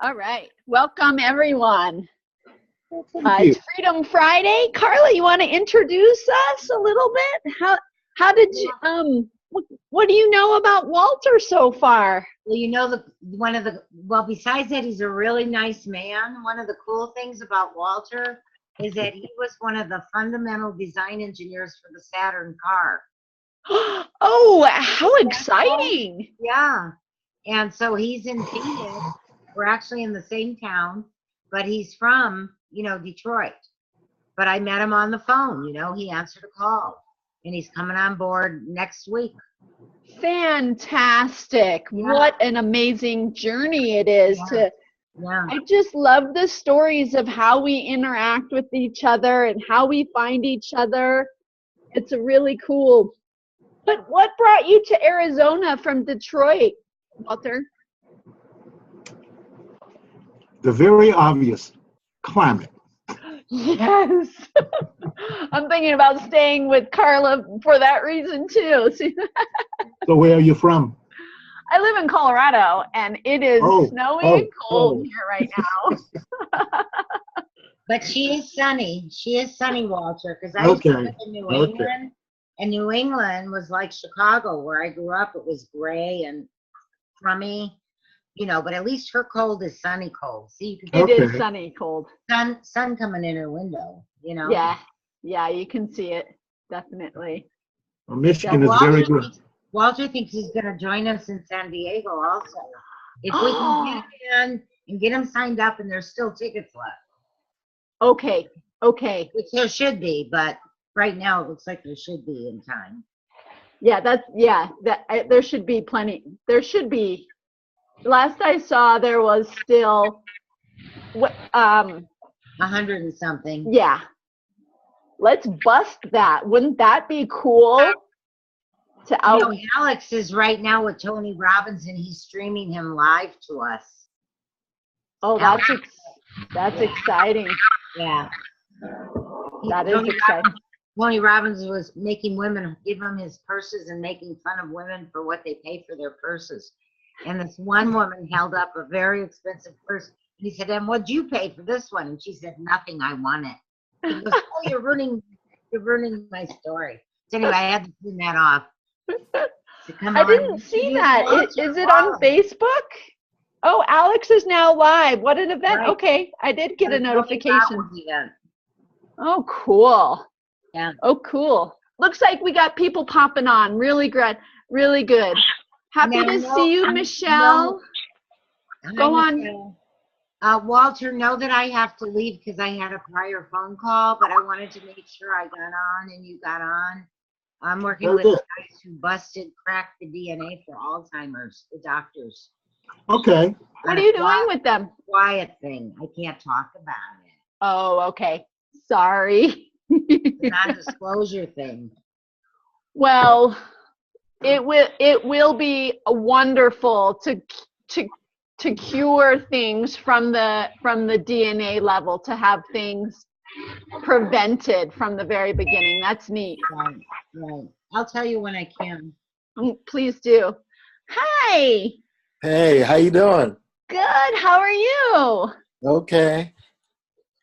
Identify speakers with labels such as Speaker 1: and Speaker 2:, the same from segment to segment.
Speaker 1: All right. Welcome, everyone.
Speaker 2: Thank you.
Speaker 1: It's Freedom Friday. Carla, you want to introduce us a little bit? How did you, what do you know about Walter so far?
Speaker 3: Well, besides that, he's a really nice man. One of the cool things about Walter is that he was one of the fundamental design engineers for the Saturn car.
Speaker 1: Oh, how exciting.
Speaker 3: Yeah. And so he's in Phoenix. We're actually in the same town, but he's from, Detroit. But I met him on the phone, he answered a call and he's coming on board next week.
Speaker 1: Fantastic.
Speaker 3: Yeah.
Speaker 1: What an amazing journey it is I just love the stories of how we interact with each other and how we find each other. It's really cool. But what brought you to Arizona from Detroit, Walter?
Speaker 2: The very obvious climate.
Speaker 1: Yes. I'm thinking about staying with Carla for that reason too.
Speaker 2: So where are you from?
Speaker 1: I live in Colorado and it is snowy and cold here right now.
Speaker 3: But she is sunny. She is sunny, Walter, because I used to live in New England. And New England was like Chicago, where I grew up. It was gray and crummy, but at least her cold is sunny cold. See, you can
Speaker 1: It is sunny cold.
Speaker 3: Sun coming in her window,
Speaker 1: Yeah, you can see it, definitely.
Speaker 2: Well, Michigan is very good.
Speaker 3: Walter thinks he's going to join us in San Diego also. If we can get in and get him signed up, and there's still tickets left.
Speaker 1: Okay.
Speaker 3: Which there should be, but right now it looks like there should be in time.
Speaker 1: Yeah, there should be plenty. There should be. Last I saw, there was still
Speaker 3: 100 and something.
Speaker 1: Yeah. Let's bust that. Wouldn't that be cool?
Speaker 3: Alex is right now with Tony Robbins, and he's streaming him live to us.
Speaker 1: Oh, that's exciting.
Speaker 3: Yeah.
Speaker 1: That is exciting.
Speaker 3: Tony Robbins was making women give him his purses and making fun of women for what they pay for their purses. And this one woman held up a very expensive purse. He said, "And what'd you pay for this one?" And she said, "Nothing. I won it." He goes, "Oh, you're ruining my story." So anyway, I had to clean that off.
Speaker 1: I didn't see that. Is it on Facebook? Oh, Alex is now live. What an event. Right. Okay, I did get a notification. Oh, cool.
Speaker 3: Yeah.
Speaker 1: Oh, cool. Looks like we got people popping on. Really good. Really good. Happy to see you, Michelle. Go on.
Speaker 3: Walter, know that I have to leave because I had a prior phone call, but I wanted to make sure I got on and you got on. I'm working with guys who cracked the DNA for Alzheimer's, the doctors.
Speaker 2: Okay.
Speaker 1: What are you doing with them?
Speaker 3: Quiet thing. I can't talk about it.
Speaker 1: Oh, okay. Sorry.
Speaker 3: It's a non-disclosure thing.
Speaker 1: Well, it will be wonderful to cure things from the DNA level, to have things prevented from the very beginning. That's neat.
Speaker 3: Right. I'll tell you when I can.
Speaker 1: Please do. Hi.
Speaker 4: Hey, how you doing?
Speaker 1: Good. How are you?
Speaker 4: Okay.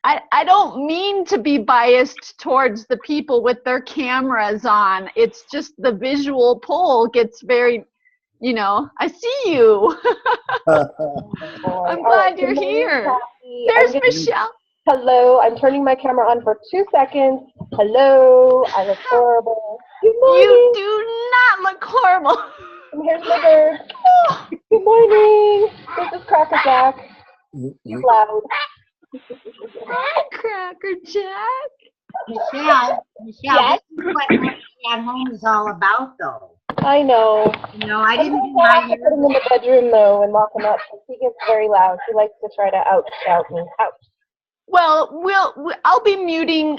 Speaker 1: I don't mean to be biased towards the people with their cameras on. It's just the visual pull gets very, I see you. I'm glad you're here. There's Michelle.
Speaker 5: Hello, I'm turning my camera on for 2 seconds. Hello, I look horrible. Good morning.
Speaker 1: You do not look horrible.
Speaker 5: And here's my bird. Oh, good morning. This is Cracker Jack. He's loud.
Speaker 1: Hi, Cracker Jack.
Speaker 3: Michelle,
Speaker 5: yes?
Speaker 3: This is what working at home is all about, though.
Speaker 5: I know.
Speaker 3: I didn't do
Speaker 5: I
Speaker 3: my
Speaker 5: have to put him in the bedroom, though, and lock him up, because he gets very loud. He likes to try to shout me. Ouch.
Speaker 1: Well, I'll be muting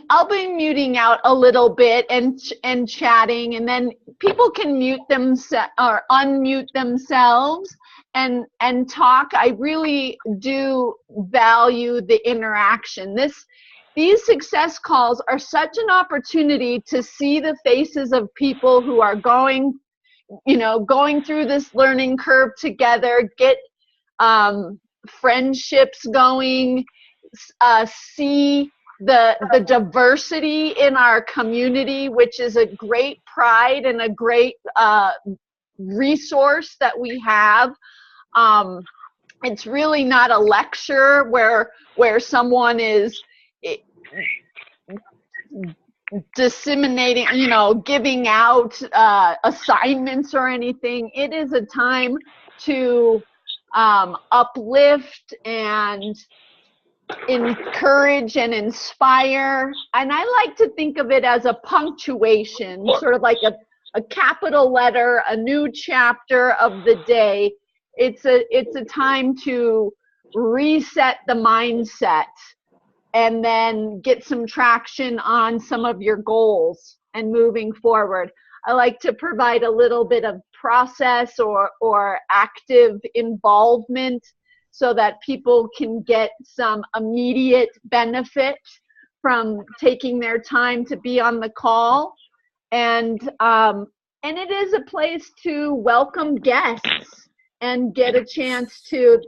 Speaker 1: out a little bit and chatting, and then people can mute themselves or unmute themselves and talk. I really do value the interaction. These success calls are such an opportunity to see the faces of people who are going through this learning curve together, get friendships going, see the diversity in our community, which is a great pride and a great resource that we have. It's really not a lecture where someone is disseminating, giving out assignments or anything. It is a time to uplift and encourage and inspire. And I like to think of it as a punctuation, sort of like a capital letter, a new chapter of the day. It's a time to reset the mindset and then get some traction on some of your goals and moving forward. I like to provide a little bit of process or active involvement so that people can get some immediate benefit from taking their time to be on the call. And it is a place to welcome guests and get a chance to,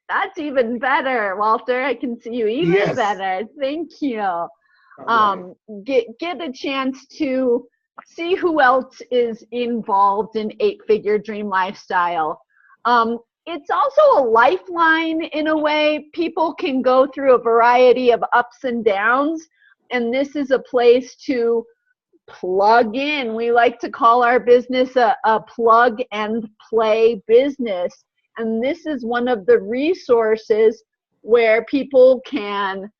Speaker 1: that's even better, Walter. I can see you even better. Thank you. Get a chance to see who else is involved in 8-Figure Dream Lifestyle. It's also a lifeline in a way. People can go through a variety of ups and downs, and this is a place to plug in. We like to call our business a plug and play business. And this is one of the resources where people can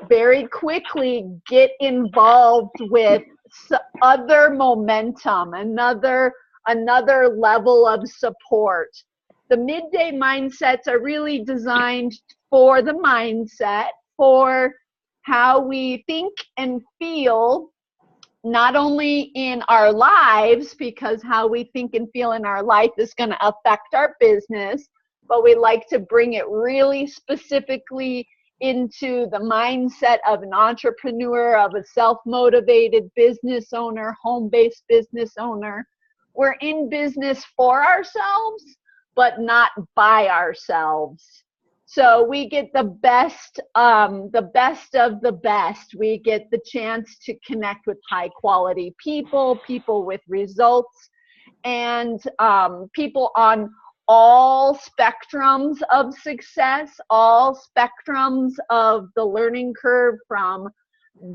Speaker 1: very quickly get involved with other momentum, another level of support. The midday mindsets are really designed for the mindset, for how we think and feel, not only in our lives, because how we think and feel in our life is going to affect our business, but we like to bring it really specifically into the mindset of an entrepreneur, of a self-motivated business owner, home-based business owner. We're in business for ourselves, but not by ourselves. So we get the best of the best. We get the chance to connect with high quality people with results, and people on all spectrums of success, all spectrums of the learning curve, from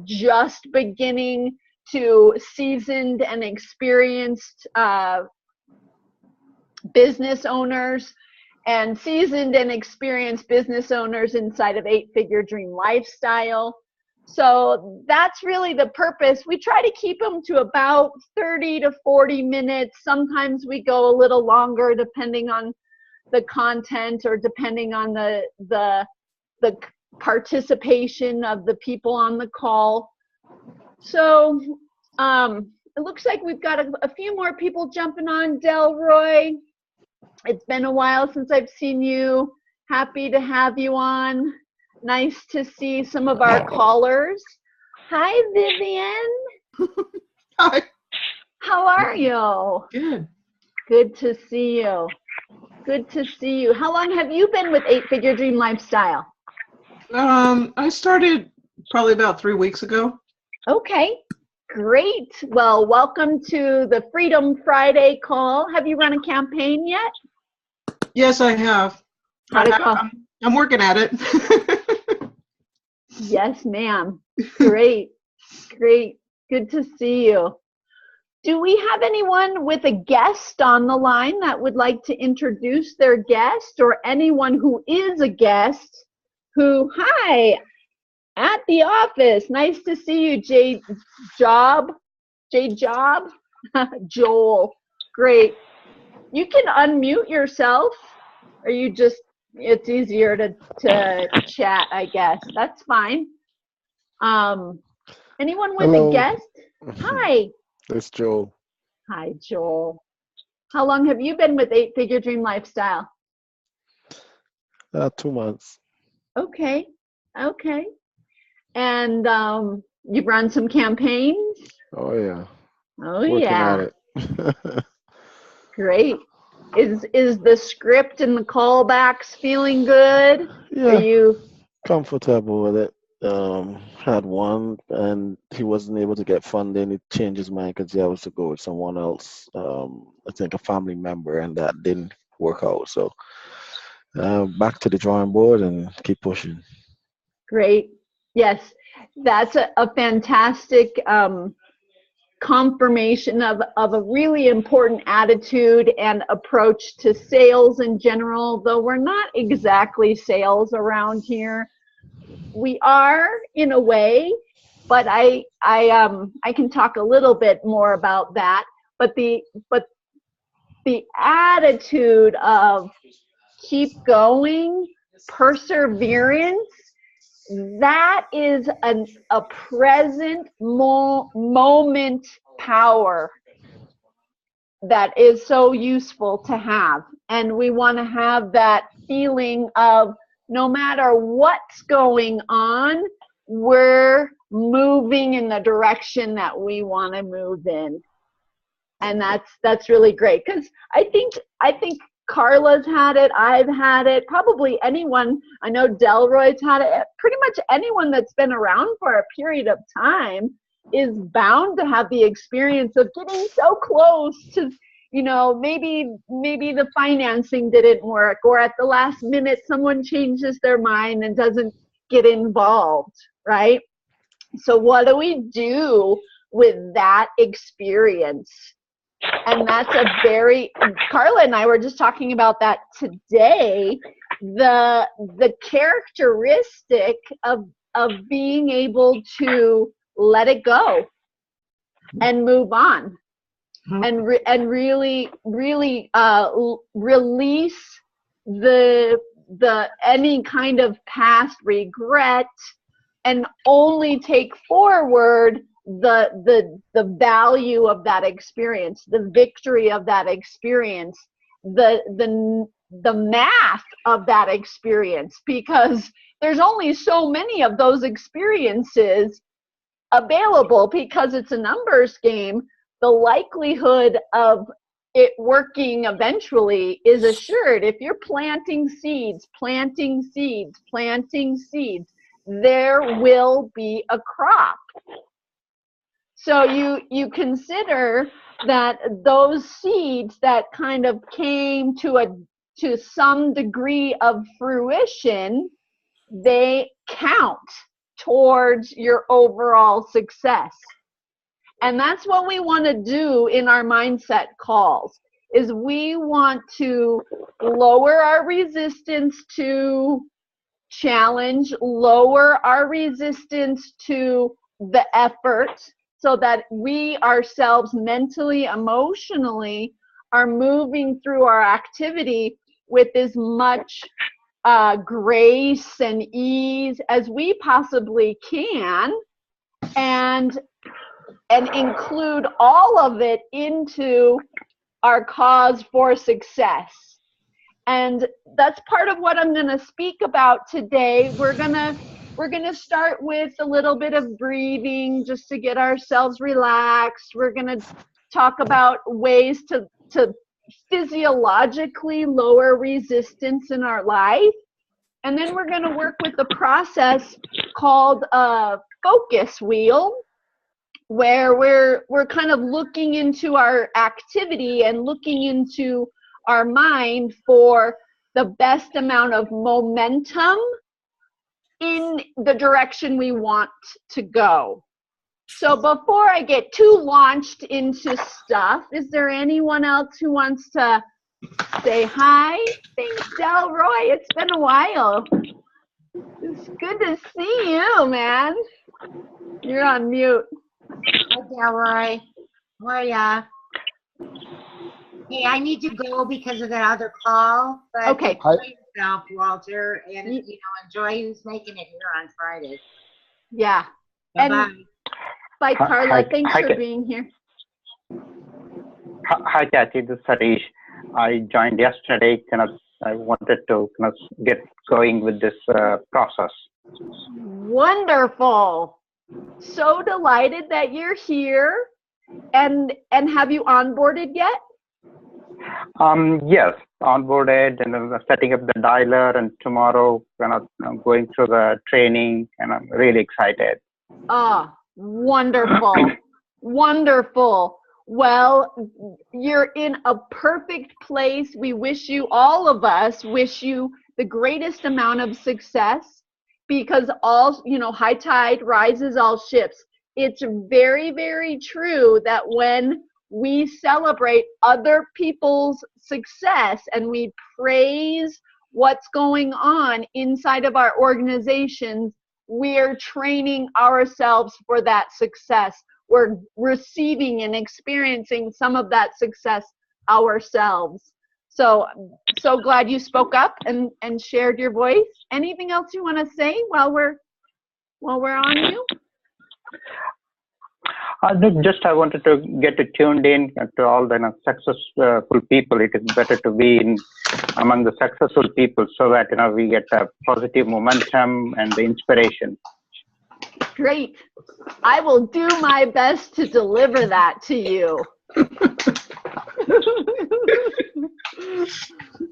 Speaker 1: just beginning to seasoned and experienced business owners, and seasoned and experienced business owners inside of 8-Figure Dream Lifestyle. So that's really the purpose. We try to keep them to about 30 to 40 minutes. Sometimes we go a little longer depending on the content or depending on the participation of the people on the call. So it looks like we've got a few more people jumping on. Delroy, it's been a while since I've seen you. Happy to have you on. Nice to see some of our callers. Hi, Vivian.
Speaker 6: Hi.
Speaker 1: How are you?
Speaker 6: Good.
Speaker 1: Good to see you. Good to see you. How long have you been with 8-Figure Dream Lifestyle?
Speaker 6: I started probably about 3 weeks ago.
Speaker 1: Okay, great. Well, welcome to the Freedom Friday call. Have you run a campaign yet?
Speaker 6: Yes, I have. I'm working at it.
Speaker 1: Yes, ma'am. Great. Great. Good to see you. Do we have anyone with a guest on the line that would like to introduce their guest, or anyone who is a guest who, hi, at the office. Nice to see you, J Job. Joel. Great. You can unmute yourself, or you just, it's easier to chat, I guess. That's fine. Anyone with a guest? Hi.
Speaker 4: It's Joel.
Speaker 1: Hi, Joel. How long have you been with 8-Figure Dream Lifestyle?
Speaker 4: 2 months.
Speaker 1: Okay. Okay. And you've run some campaigns?
Speaker 4: Oh yeah.
Speaker 1: Oh,
Speaker 4: Working
Speaker 1: yeah.
Speaker 4: at it.
Speaker 1: Great. Is the script and the callbacks feeling good?
Speaker 4: Yeah,
Speaker 1: Are you
Speaker 4: comfortable with it. Had one, and he wasn't able to get funding. He changed his mind because he was to go with someone else. I think a family member, and that didn't work out. So back to the drawing board and keep pushing.
Speaker 1: great? Yes, that's a fantastic confirmation of a really important attitude and approach to sales in general, though we're not exactly sales around here. We are in a way, but I can talk a little bit more about that. But the attitude of keep going, perseverance, that is a present moment power that is so useful to have. And we want to have that feeling of no matter what's going on, we're moving in the direction that we want to move in. And that's really great, because I think Carla's had it, I've had it, probably anyone, I know Delroy's had it, pretty much anyone that's been around for a period of time is bound to have the experience of getting so close to, maybe the financing didn't work, or at the last minute someone changes their mind and doesn't get involved, right? So what do we do with that experience? And that's Carla and I were just talking about that today, the characteristic of being able to let it go and move on, and really release the any kind of past regret, and only take forward the value of that experience, the victory of that experience, the math of that experience, because there's only so many of those experiences available. Because it's a numbers game, the likelihood of it working eventually is assured. If you're planting seeds, there will be a crop. So you consider that those seeds that kind of came to some degree of fruition, they count towards your overall success. And that's what we want to do in our mindset calls, is we want to lower our resistance to challenge, lower our resistance to the effort, so that we ourselves mentally, emotionally are moving through our activity with as much grace and ease as we possibly can, and include all of it into our cause for success. And that's part of what I'm going to speak about today. We're going to start with a little bit of breathing just to get ourselves relaxed. We're going to talk about ways to physiologically lower resistance in our life. And then we're going to work with the process called a focus wheel, where we're kind of looking into our activity and looking into our mind for the best amount of momentum in the direction we want to go. So before I get too launched into stuff, is there anyone else who wants to say hi? Thanks, Delroy. It's been a while. It's good to see you, man. You're on mute.
Speaker 3: Hi, Delroy. How are ya? Hey, I need to go because of that other call. But
Speaker 1: Okay.
Speaker 3: enjoy yourself, Walter, and enjoy who's making it here on Friday.
Speaker 1: Yeah.
Speaker 3: Bye-bye.
Speaker 1: And bye, Carla. Thanks for being here.
Speaker 7: Hi, Kathy. This is Harish. I joined yesterday. I wanted to get going with this process.
Speaker 1: Wonderful. So delighted that you're here. And have you onboarded yet?
Speaker 7: Yes, onboarded and setting up the dialer, and tomorrow I'm going through the training, and I'm really excited.
Speaker 1: Ah, wonderful. Wonderful. Well, you're in a perfect place. We wish you, all of us wish you the greatest amount of success, because high tide rises all ships. It's very, very true that when we celebrate other people's success and we praise what's going on inside of our organizations, we're training ourselves for that success. We're receiving and experiencing some of that success ourselves. So glad you spoke up and shared your voice. Anything else you want to say while we're on you?
Speaker 7: Just I wanted to get tuned in to all the successful people. It is better to be among the successful people, so that we get a positive momentum and the inspiration.
Speaker 1: Great. I will do my best to deliver that to you.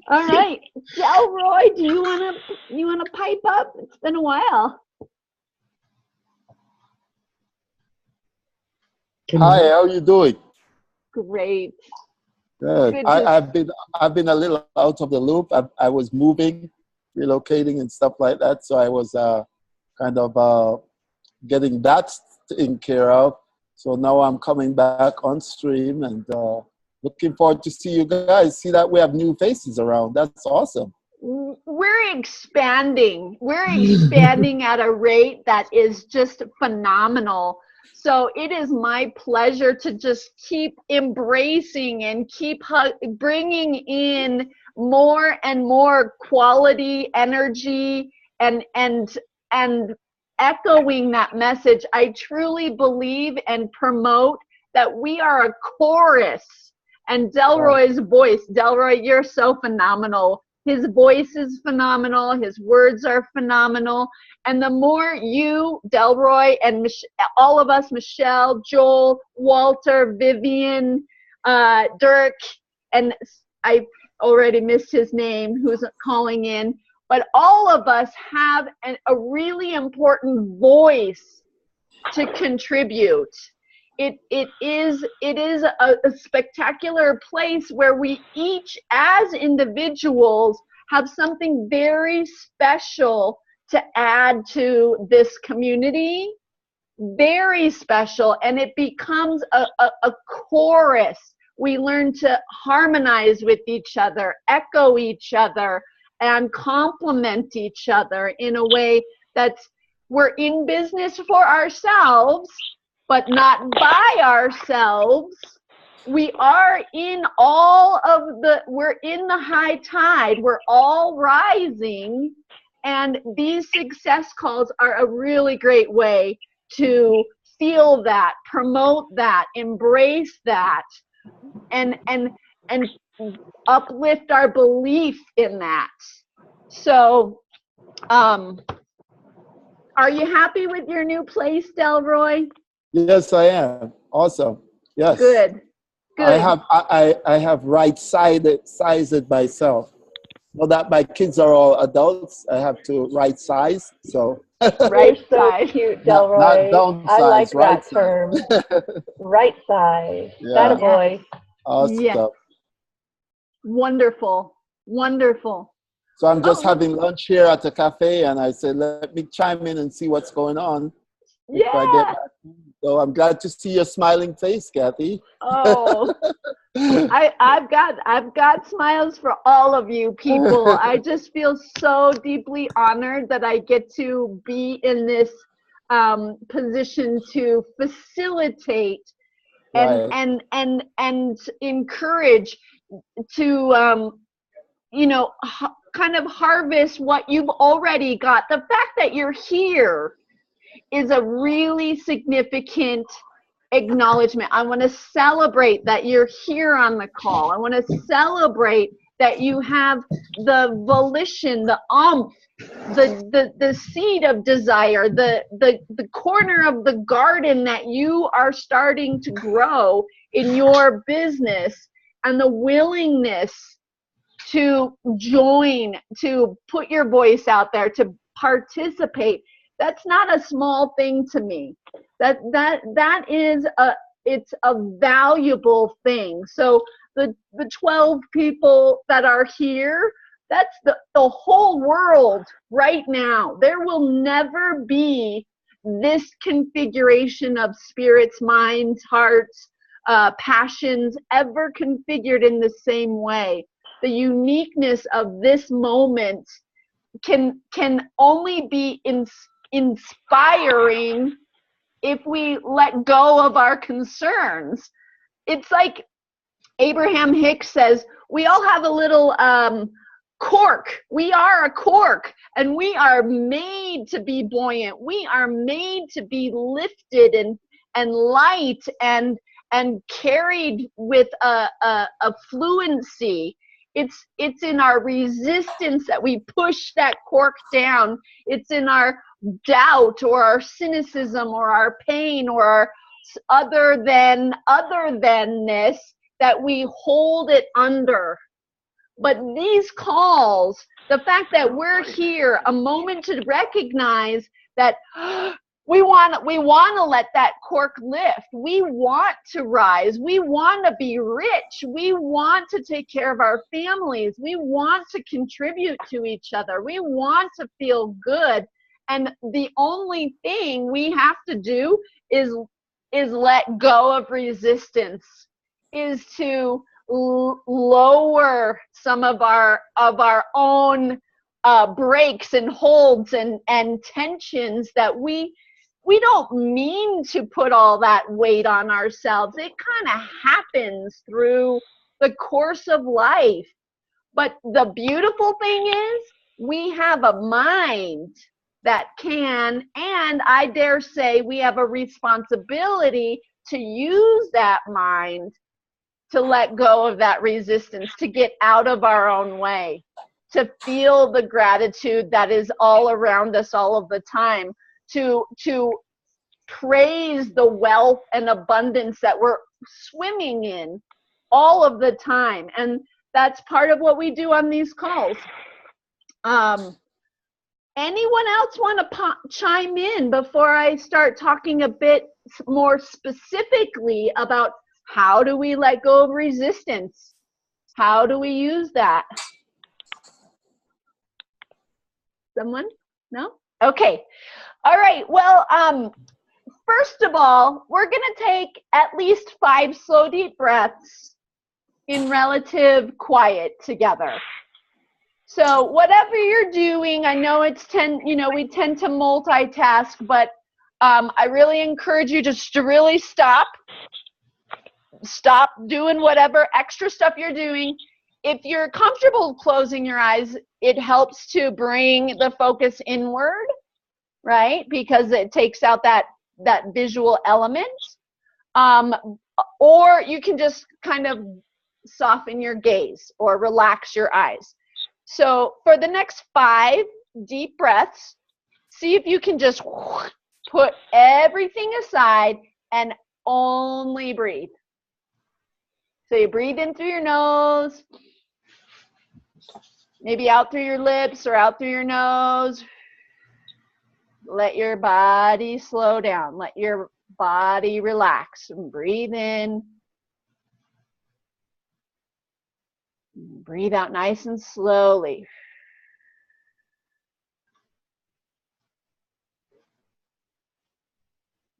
Speaker 1: All right, Delroy, do you wanna pipe up? It's been a while.
Speaker 8: Hi, how are you doing?
Speaker 1: Great.
Speaker 8: Good.
Speaker 1: Good.
Speaker 8: I've been a little out of the loop. I was moving, relocating, and stuff like that. So I was kind of getting that taken care of. So now I'm coming back on stream and looking forward to see you guys. See that we have new faces around. That's awesome.
Speaker 1: We're expanding. We're expanding at a rate that is just phenomenal. So it is my pleasure to just keep embracing and keep bringing in more and more quality energy and echoing that message. I truly believe and promote that we are a chorus. And Delroy's voice, Delroy, you're so phenomenal. His voice is phenomenal. His words are phenomenal. And the more you, Delroy, and all of us, Michelle, Joel, Walter, Vivian, Dirk, and I already missed his name, who's calling in, but all of us have a really important voice to contribute. It is a spectacular place where we each, as individuals, have something very special to add to this community. Very special, and it becomes a chorus. We learn to harmonize with each other, echo each other, and complement each in a way that's, we're in business for ourselves, but not by ourselves. We are in we're in the high tide. We're all rising. And these success calls are a really great way to feel that, promote that, embrace that, and uplift our belief in that. So, are you happy with your new place, Delroy?
Speaker 8: Yes, I am. Awesome. Yes.
Speaker 1: Good.
Speaker 8: I have sized it myself. Now that my kids are all adults, I have to right size. So
Speaker 5: Right size, cute, Delroy.
Speaker 8: Not downsize,
Speaker 5: I like
Speaker 8: right
Speaker 5: that term. Right size.
Speaker 8: Yeah.
Speaker 5: That a boy.
Speaker 8: Awesome.
Speaker 1: Yeah. Wonderful. Wonderful.
Speaker 8: So I'm just having lunch here at the cafe, and I said, let me chime in and see what's going on.
Speaker 1: Yeah.
Speaker 8: So I'm glad to see your smiling face, Kathy.
Speaker 1: Oh, I've got smiles for all of you people. I just feel so deeply honored that I get to be in this position to facilitate and encourage to kind of harvest what you've already got. The fact that you're here is a really significant acknowledgement. I want to celebrate that you're here on the call. I want to celebrate that you have the volition, the the seed of desire, the corner of the garden that you are starting to grow in your business. and the willingness to join, to put your voice out there, to participate, that's not a small thing to me. That is it's a valuable thing. So the 12 people that are here, that's the whole world right now. There will never be this configuration of spirits, minds, hearts, passions ever configured in the same way. The uniqueness of this moment can only be inspiring if we let go of our concerns. It's like Abraham Hicks says, we all have a little cork. We are a cork, and we are made to be buoyant. We are made to be lifted and light and carried with a fluency. It's in our resistance that we push that cork down. It's in our doubt or our cynicism or our pain or our other thanness that we hold it under. But these calls, the fact that we're here, a moment to recognize that we want to let that cork lift. We want to rise. We want to be rich. We want to take care of our families. We want to contribute to each other. We want to feel good. And the only thing we have to do is let go of resistance, is to lower some of our own breaks and holds and tensions that we don't mean to put all that weight on ourselves. It kind of happens through the course of life. But the beautiful thing is we have a mind that can, and I dare say we have a responsibility to use that mind to let go of that resistance, to get out of our own way, to feel the gratitude that is all around us all of the time, to praise the wealth and abundance that we're swimming in all of the time. And that's part of what we do on these calls. Anyone else want to chime in before I start talking a bit more specifically about how do we let go of resistance? How do we use that? Someone? No? Okay. All right. Well, first of all, we're going to take at least 5 slow, deep breaths in relative quiet together. So whatever you're doing, I know we tend to multitask, but I really encourage you just to really stop doing whatever extra stuff you're doing. If you're comfortable closing your eyes, it helps to bring the focus inward, right? Because it takes out that visual element. Or you can just kind of soften your gaze or relax your eyes. So for the next 5 deep breaths, see if you can just put everything aside and only breathe. So you breathe in through your nose, maybe out through your lips or out through your nose. Let your body slow down. Let your body relax. And breathe in. Breathe out nice and slowly.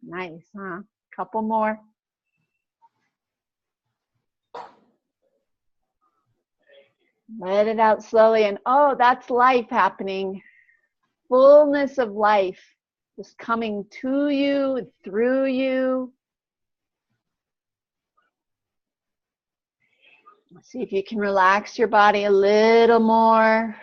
Speaker 1: Nice, huh? Couple more. Let it out slowly, and oh, that's life happening. Fullness of life just coming to you, through you. See if you can relax your body a little more.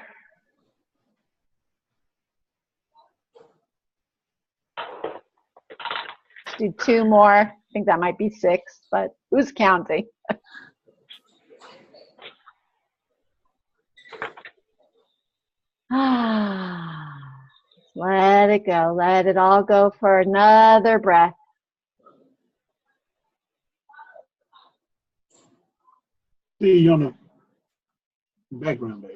Speaker 1: Let's do 2 more. I think that might be 6, but who's counting? Let it go. Let it all go for another breath.
Speaker 2: See you on the background, baby.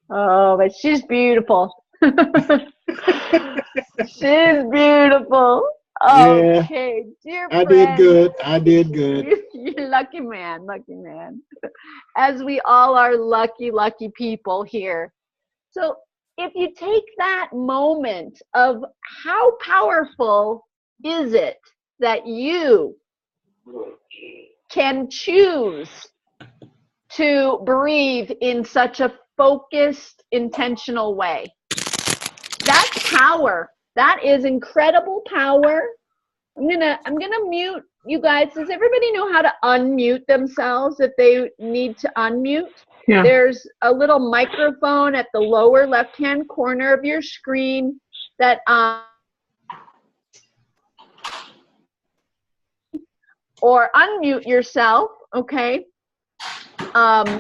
Speaker 1: Oh, but she's beautiful. She's beautiful.
Speaker 2: Yeah,
Speaker 1: Okay, dear
Speaker 2: I did
Speaker 1: friends.
Speaker 2: good. I did good.
Speaker 1: You're lucky man, lucky man. As we all are lucky, lucky people here. So if you take that moment of how powerful is it that you can choose to breathe in such a focused, intentional way. That's power. That is incredible power. I'm gonna mute you guys. Does everybody know how to unmute themselves if they need to unmute?
Speaker 6: Yeah.
Speaker 1: There's a little microphone at the lower left-hand corner of your screen that or unmute yourself, okay?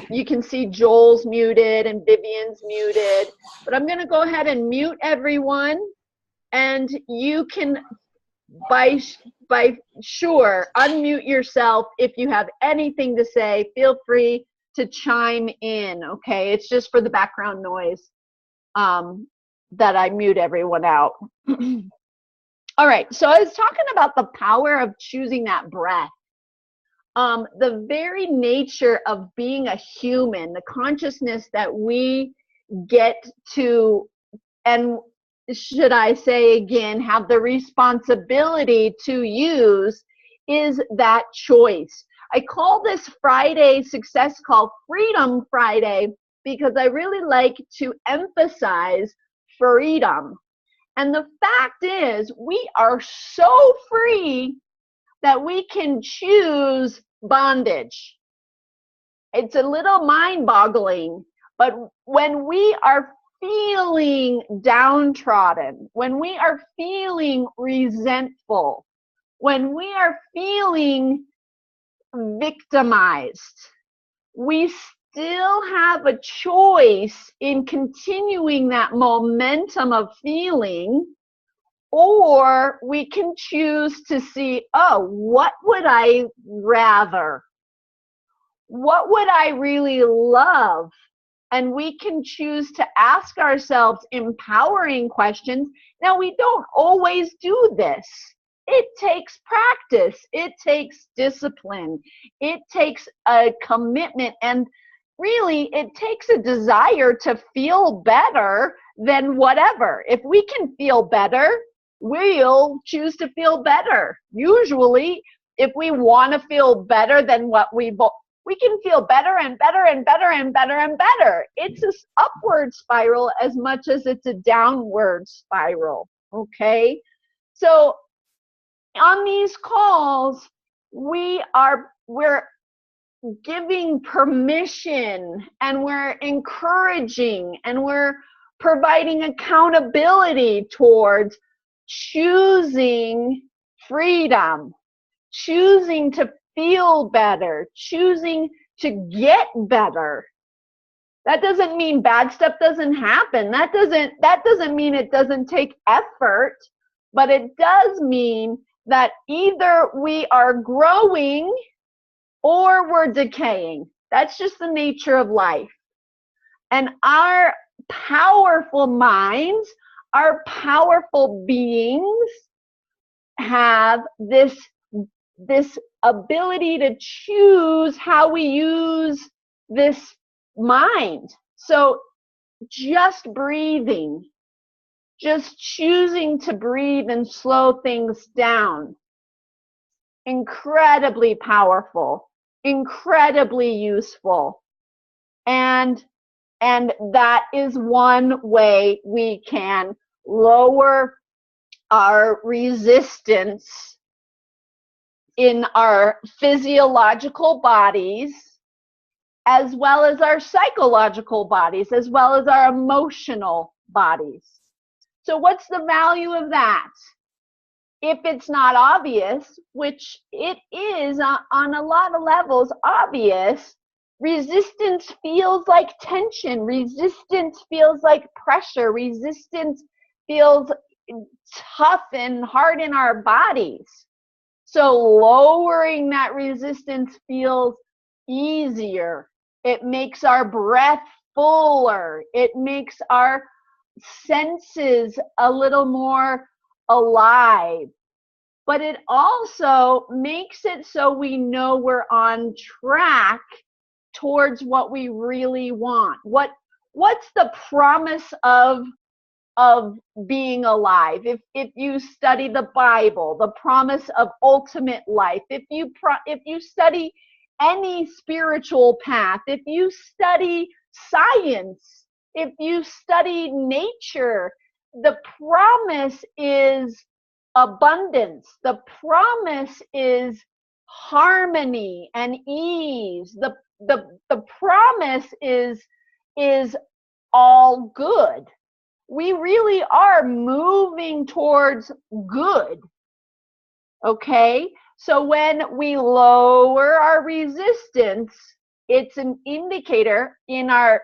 Speaker 1: You can see Joel's muted and Vivian's muted, but I'm going to go ahead and mute everyone, and you can, by sure, unmute yourself if you have anything to say. Feel free to chime in, okay? It's just for the background noise that I mute everyone out. All right, so I was talking about the power of choosing that breath. The very nature of being a human, the consciousness that we get to, and should I say again, have the responsibility to use, is that choice. I call this Friday success call Freedom Friday because I really like to emphasize freedom. And the fact is, we are so free that we can choose bondage. It's a little mind-boggling, but when we are feeling downtrodden, when we are feeling resentful, when we are feeling victimized, we still have a choice in continuing that momentum of feeling, or we can choose to see, oh, what would I rather? What would I really love? And we can choose to ask ourselves empowering questions. Now, we don't always do this. It takes practice. It takes discipline. It takes a commitment. And really, it takes a desire to feel better than whatever. If we can feel better, we'll choose to feel better. Usually, if we want to feel better than what we can feel better and better and better and better and better. It's an upward spiral as much as it's a downward spiral, okay? So on these calls, we're giving permission, and we're encouraging, and we're providing accountability towards choosing freedom, choosing to feel better, choosing to get better. That doesn't mean bad stuff doesn't happen. That doesn't mean it doesn't take effort, but it does mean that either we are growing or we're decaying. That's just the nature of life. And our powerful minds, our powerful beings have this ability to choose how we use this mind. So just breathing, just choosing to breathe and slow things down, incredibly powerful, incredibly useful. And that is one way we can lower our resistance in our physiological bodies, as well as our psychological bodies, as well as our emotional bodies. So what's the value of that? If it's not obvious, which it is on a lot of levels obvious, resistance feels like tension. Resistance feels like pressure. Resistance feels tough and hard in our bodies. So lowering that resistance feels easier. It makes our breath fuller. It makes our senses a little more alive. But it also makes it so we know we're on track towards what we really want. What's the promise of being alive? If you study the Bible, the promise of ultimate life, if you study any spiritual path, if you study science, if you study nature, the promise is abundance. The promise is harmony and ease. The promise is all good. We really are moving towards good. Okay? So when we lower our resistance, it's an indicator in our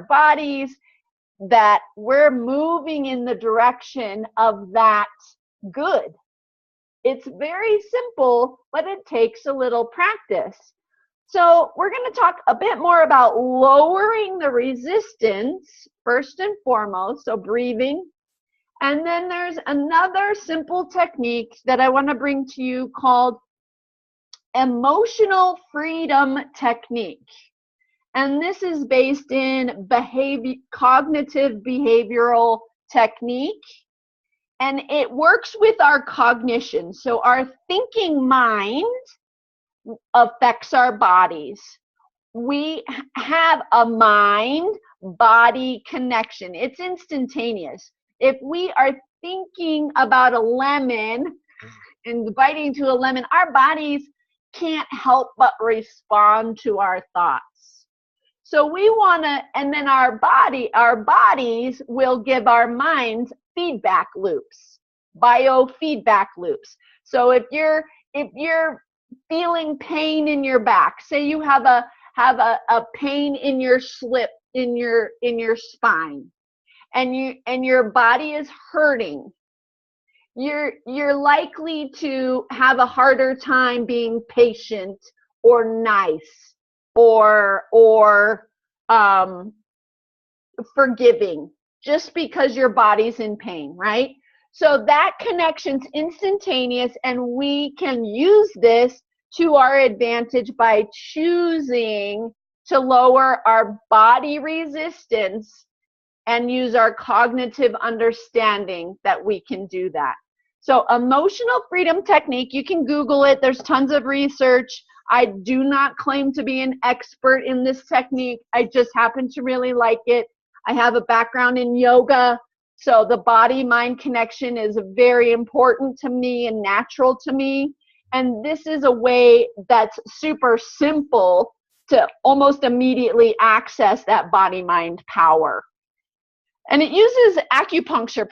Speaker 1: bodies that we're moving in the direction of that good. It's very simple, but it takes a little practice. So we're going to talk a bit more about lowering the resistance first and foremost, so breathing. And then there's another simple technique that I want to bring to you called emotional freedom technique. And this is based in cognitive behavioral technique. And it works with our cognition. So our thinking mind affects our bodies. We have a mind-body connection. It's instantaneous. If we are thinking about a lemon and biting into a lemon, our bodies can't help but respond to our thoughts. So we want to, and then our bodies will give our minds feedback loops, biofeedback loops. So if you're feeling pain in your back, say you have a pain in your in your spine, and your body is hurting, you're likely to have a harder time being patient or nice or forgiving, just because your body's in pain, right? So that connection's instantaneous, and we can use this to our advantage by choosing to lower our body resistance and use our cognitive understanding that we can do that. So emotional freedom technique, you can Google it. There's tons of research. I do not claim to be an expert in this technique. I just happen to really like it. I have a background in yoga, so the body-mind connection is very important to me and natural to me. And this is a way that's super simple to almost immediately access that body-mind power. And it uses acupuncture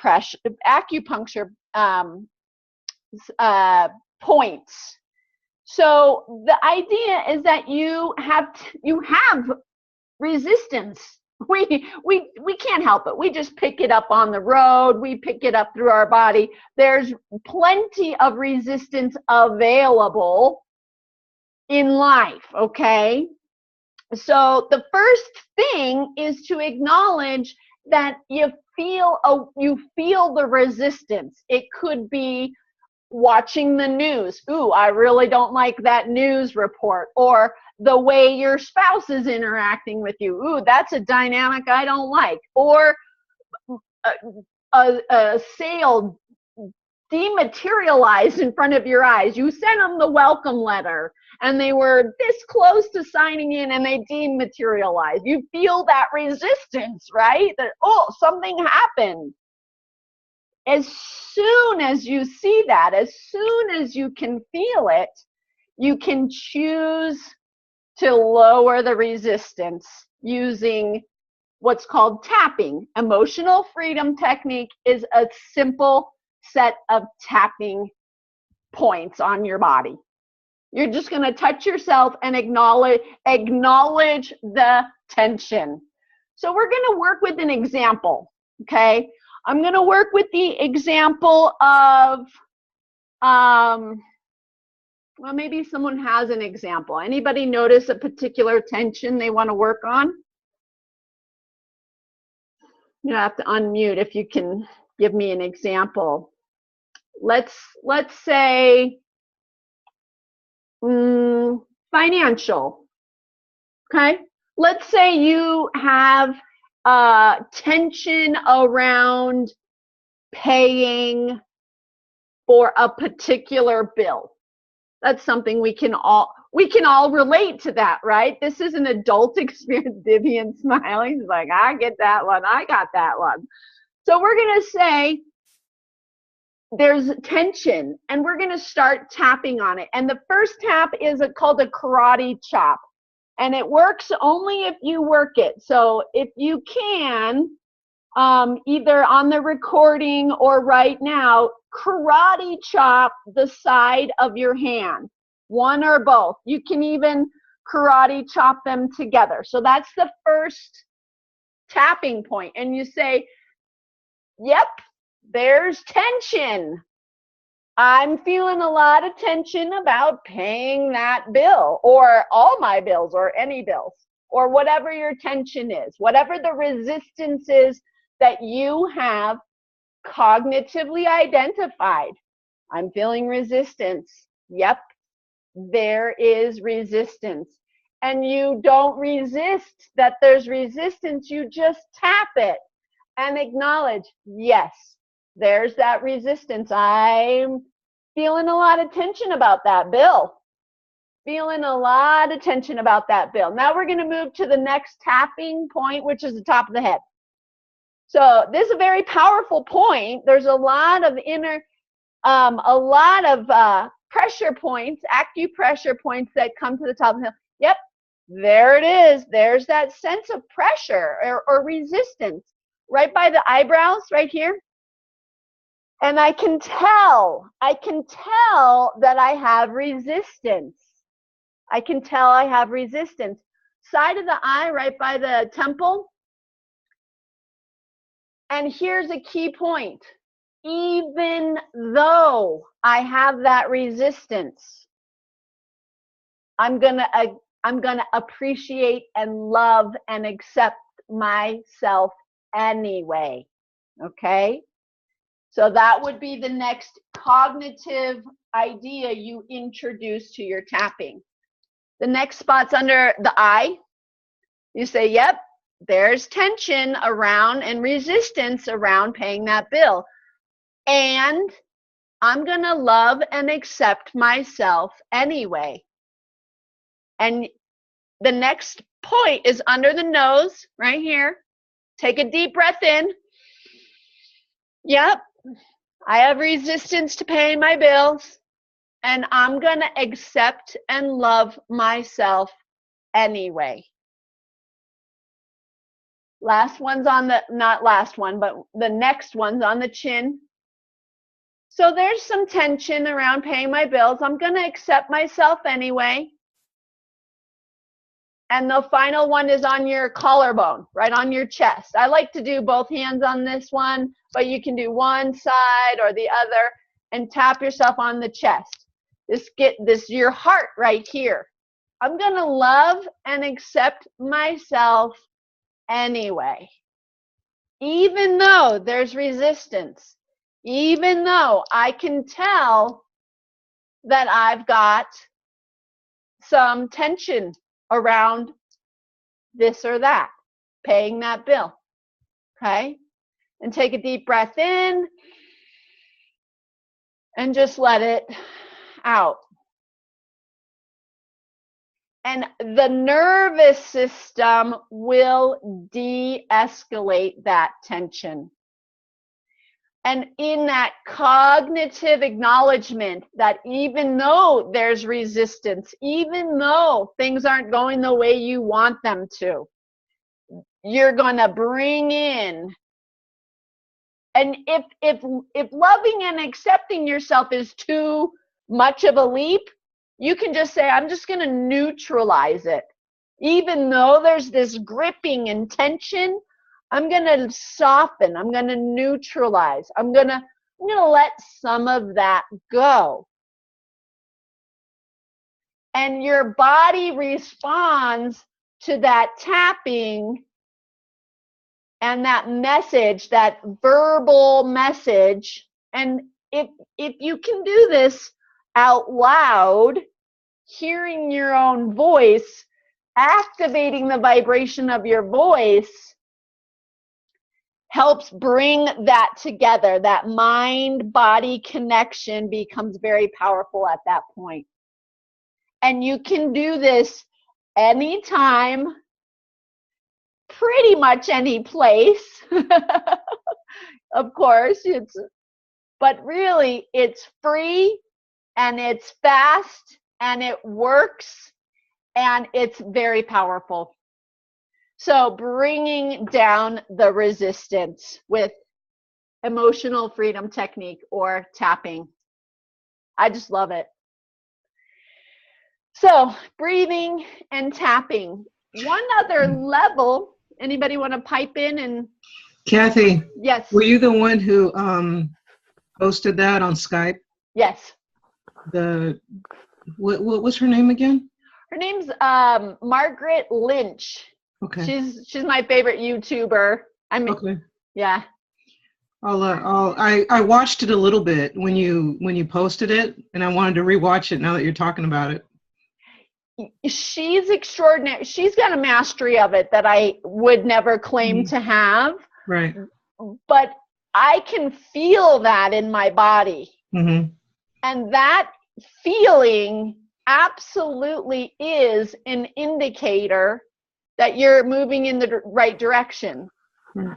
Speaker 1: points. So the idea is that you have resistance. We can't help it. We just pick it up on the road. We pick it up through our body. There's plenty of resistance available in life, okay? So the first thing is to acknowledge that you feel the resistance. It could be watching the news. Ooh, I really don't like that news report. Or the way your spouse is interacting with you. Ooh, that's a dynamic I don't like. Or a sale dematerialized in front of your eyes. You sent them the welcome letter and they were this close to signing in and they dematerialized. You feel that resistance, right? That, oh, something happened. As soon as you see that, as soon as you can feel it, you can choose to lower the resistance using what's called tapping. Emotional freedom technique is a simple set of tapping points on your body. You're just going to touch yourself and acknowledge the tension. So we're going to work with an example, okay? I'm going to work with the example of, Well, maybe someone has an example. Anybody notice a particular tension they want to work on? You have to unmute if you can give me an example. Let's say financial. Okay. Let's say you have tension around paying for a particular bill. That's something we can all relate to that, right? This is an adult experience. Vivian smiling. She's like, I get that one. I got that one. So we're going to say there's tension, and we're going to start tapping on it. And the first tap is called a karate chop. And it works only if you work it. So if you can, either on the recording or right now, karate chop the side of your hand, one or both. You can even karate chop them together. So that's the first tapping point. And you say, yep, there's tension. I'm feeling a lot of tension about paying that bill, or all my bills, or any bills, or whatever your tension is, whatever the resistance is that you have cognitively identified. I'm feeling resistance. Yep, there is resistance. And you don't resist that there's resistance, you just tap it and acknowledge, yes, there's that resistance. I'm feeling a lot of tension about that bill. Feeling a lot of tension about that bill. Now we're going to move to the next tapping point, which is the top of the head. So this is a very powerful point. There's a lot of pressure points, acupressure points that come to the top of the head. Yep, there it is. There's that sense of pressure or resistance right by the eyebrows, right here. And I can tell that I have resistance. I can tell I have resistance. Side of the eye, right by the temple. And here's a key point. Even though I have that resistance, I'm gonna appreciate and love and accept myself anyway. Okay? So that would be the next cognitive idea you introduce to your tapping. The next spot's under the eye. You say, yep, there's tension around and resistance around paying that bill. And I'm going to love and accept myself anyway. And the next point is under the nose, right here. Take a deep breath in. Yep, I have resistance to paying my bills, and I'm going to accept and love myself anyway. Last one's on the, not last one, but the next one's on the chin. So there's some tension around paying my bills. I'm going to accept myself anyway. And the final one is on your collarbone, right on your chest. I like to do both hands on this one, but you can do one side or the other and tap yourself on the chest. This your heart right here. I'm going to love and accept myself anyway. Even though there's resistance, even though I can tell that I've got some tension around this or that, paying that bill, okay? And take a deep breath in and just let it out. And the nervous system will de-escalate that tension. And in that cognitive acknowledgement that even though there's resistance, even though things aren't going the way you want them to, you're going to bring in. And if loving and accepting yourself is too much of a leap, you can just say, I'm just going to neutralize it. Even though there's this gripping and tension, I'm going to soften. I'm going to neutralize. I'm going to let some of that go. and your body responds to that tapping and that message, that verbal message. And if you can do this out loud, hearing your own voice, activating the vibration of your voice helps bring that together. That mind-body connection becomes very powerful at that point. And you can do this anytime, pretty much any place. Of course, but really it's free and it's fast and it works and it's very powerful. So bringing down the resistance with emotional freedom technique or tapping. I just love it. So breathing and tapping. One other level, anybody want to pipe in? And
Speaker 6: Kathy,
Speaker 1: yes.
Speaker 6: were you the one who posted that on Skype?
Speaker 1: Yes.
Speaker 6: What was her name again?
Speaker 1: Her name's Margaret Lynch.
Speaker 6: Okay.
Speaker 1: She's my favorite YouTuber.
Speaker 6: Okay.
Speaker 1: Yeah.
Speaker 6: I watched it a little bit when you posted it, and I wanted to rewatch it now that you're talking about it.
Speaker 1: She's extraordinary. She's got a mastery of it that I would never claim to have.
Speaker 6: Right.
Speaker 1: But I can feel that in my body.
Speaker 6: Mm-hmm.
Speaker 1: And that feeling absolutely is an indicator that you're moving in the right direction.
Speaker 6: Right.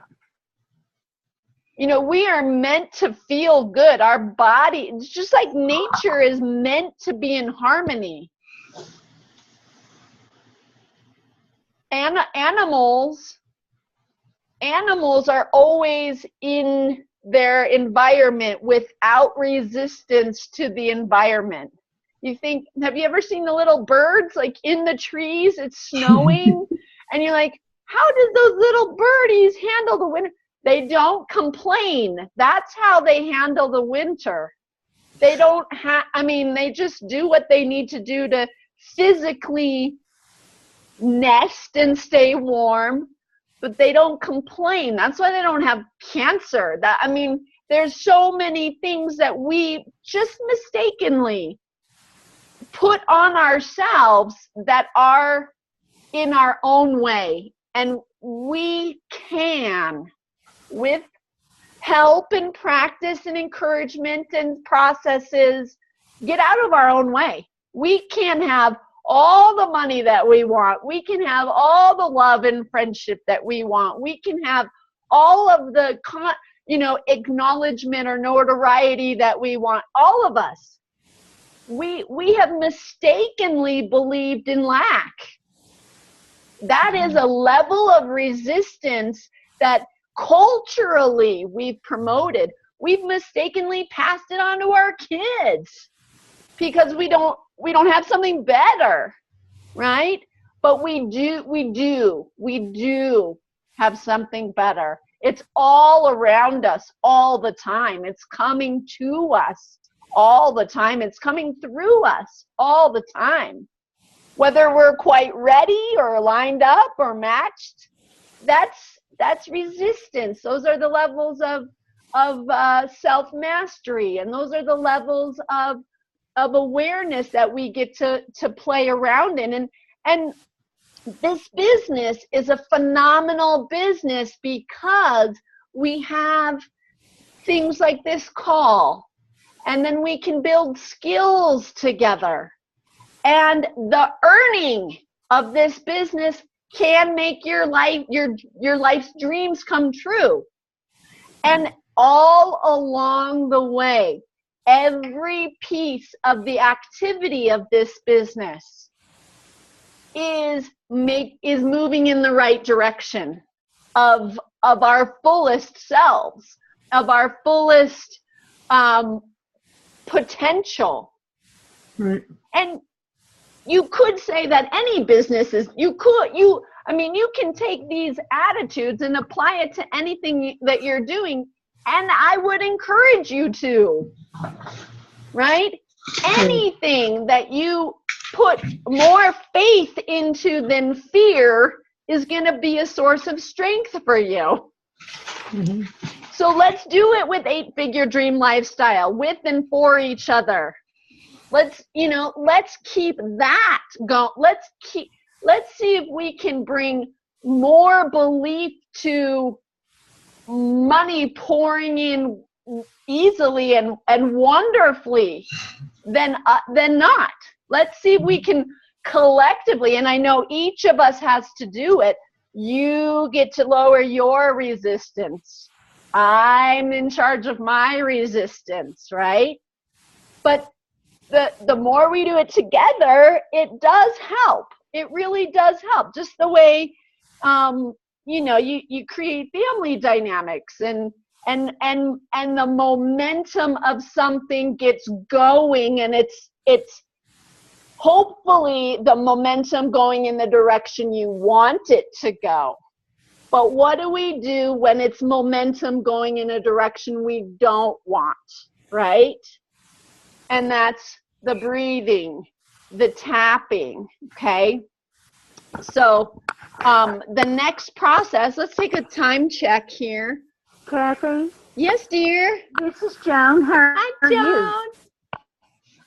Speaker 1: You know, we are meant to feel good. Our body, it's just like nature is meant to be in harmony. And animals are always in their environment without resistance to the environment. Have you ever seen the little birds like in the trees? It's snowing and you're like, how did those little birdies handle the winter? They don't complain. That's how they handle the winter. They don't they just do what they need to do to physically nest and stay warm, but they don't complain. That's why they don't have cancer. There's so many things that we just mistakenly put on ourselves that are in our own way. And we can, with help and practice and encouragement and processes, get out of our own way. We can have all the money that we want. We can have all the love and friendship that we want. We can have all of the acknowledgement or notoriety that we want. All of us. We have mistakenly believed in lack. That is a level of resistance that culturally we've promoted. We've mistakenly passed it on to our kids because we don't have something better, right? But we do have something better. It's all around us all the time. It's coming to us all the time. It's coming through us all the time. Whether we're quite ready or lined up or matched, that's resistance. Those are the levels of self-mastery, and those are the levels of awareness that we get to play around in. And this business is a phenomenal business because we have things like this call, and then we can build skills together. And the earning of this business can make your life's dreams come true. And all along the way, every piece of the activity of this business is moving in the right direction of our fullest selves, of our fullest potential.
Speaker 6: Right.
Speaker 1: And you could say that any business is, you can take these attitudes and apply it to anything that you're doing, and I would encourage you to, right? Anything that you put more faith into than fear is going to be a source of strength for you.
Speaker 6: Mm-hmm.
Speaker 1: So let's do it with 8-figure dream lifestyle, with and for each other. Let's keep that going. Let's see if we can bring more belief to money pouring in easily and wonderfully than not. Let's see if we can collectively, and I know each of us has to do it. You get to lower your resistance. I'm in charge of my resistance, right? But the more we do it together, it does help. It really does help. Just the way, you create family dynamics and the momentum of something gets going, and it's hopefully the momentum going in the direction you want it to go. But what do we do when it's momentum going in a direction we don't want, right? And that's the breathing, the tapping, okay? So the next process, let's take a time check here.
Speaker 9: Kathy,
Speaker 1: Yes, dear.
Speaker 9: this is Joan. How
Speaker 1: Hi,
Speaker 9: are you?
Speaker 1: Joan.